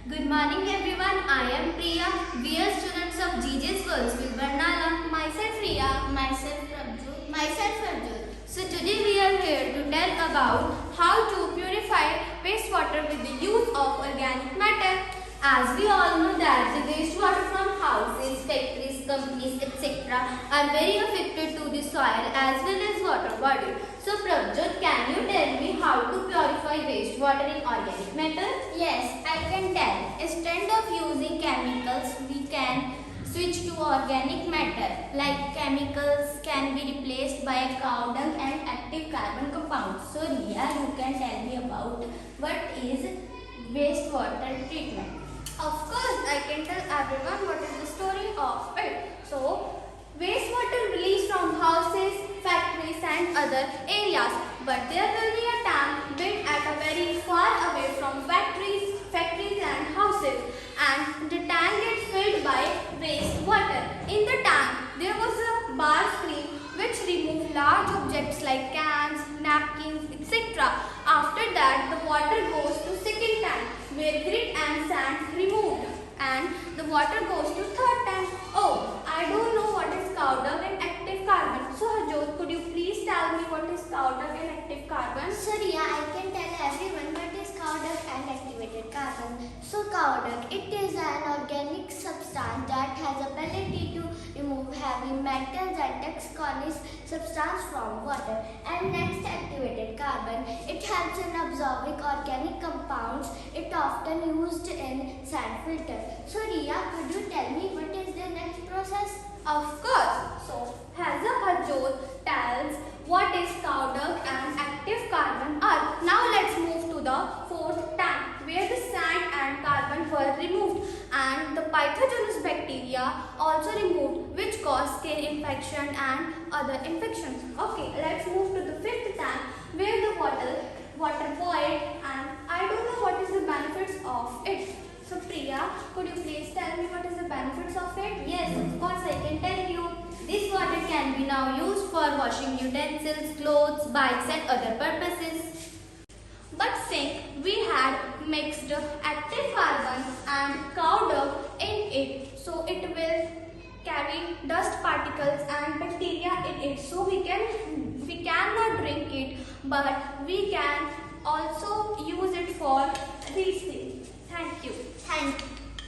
Good morning everyone. I am Priya. We are students of GJ's Girls School, Barnala. Myself Priya. Myself Prabjot. Myself Prabjot. So today we are here to tell about how to purify wastewater with the use of organic matter. As we all know that the wastewater from houses, factories, companies, etc. are very affected to the soil as well as water body. So Prabjot, can you tell me how to purify wastewater in organic matter? Yes, I can tell. Instead of using chemicals, we can switch to organic matter. Like chemicals can be replaced by cow dung and active carbon compounds. So Riya, you can tell me about what is wastewater treatment. Of course, I can tell everyone what is the story of it. So, wastewater released from houses, factories and other areas. But there will be a tank built at a very far away from factories and houses. And the tank gets filled by wastewater. In the tank, there was a bar screen which removed large objects like cans, napkins, etc. After that, the water goes to second tank where grit and sand removed, and the water goes to third tank. Oh, I don't know what is cow dung and active carbon. So Harjot, could you please tell me what is cow dung and active carbon? So Riya, I can tell everyone what is cow dung and activated carbon. So cow dung, it is an organic substance that has ability to remove heavy metals and toxins substance from water. And next, activated carbon, it helps in absorbing organic compounds. It often used in sand filter. So Riya, could you tell me what is the next process? Of course. So, as a Harjot tells what is cow dung and active carbon are. Now let's move to the fourth tank where the sand and carbon were removed and the pathogenous bacteria also removed which cause skin infection and other infections. Okay, let's move to the fifth tank where the water boiled, and I don't know what is the benefits of it. So Priya, could you please tell me what is the benefits of it? Yes, of course I can tell you. This water can be now used for washing utensils, clothes, bikes and other purposes. But since we had mixed active carbon and cow dung in it, so it will carry dust particles and bacteria in it. So we cannot drink it, but we can also use it for these things. Thank you. Thank you.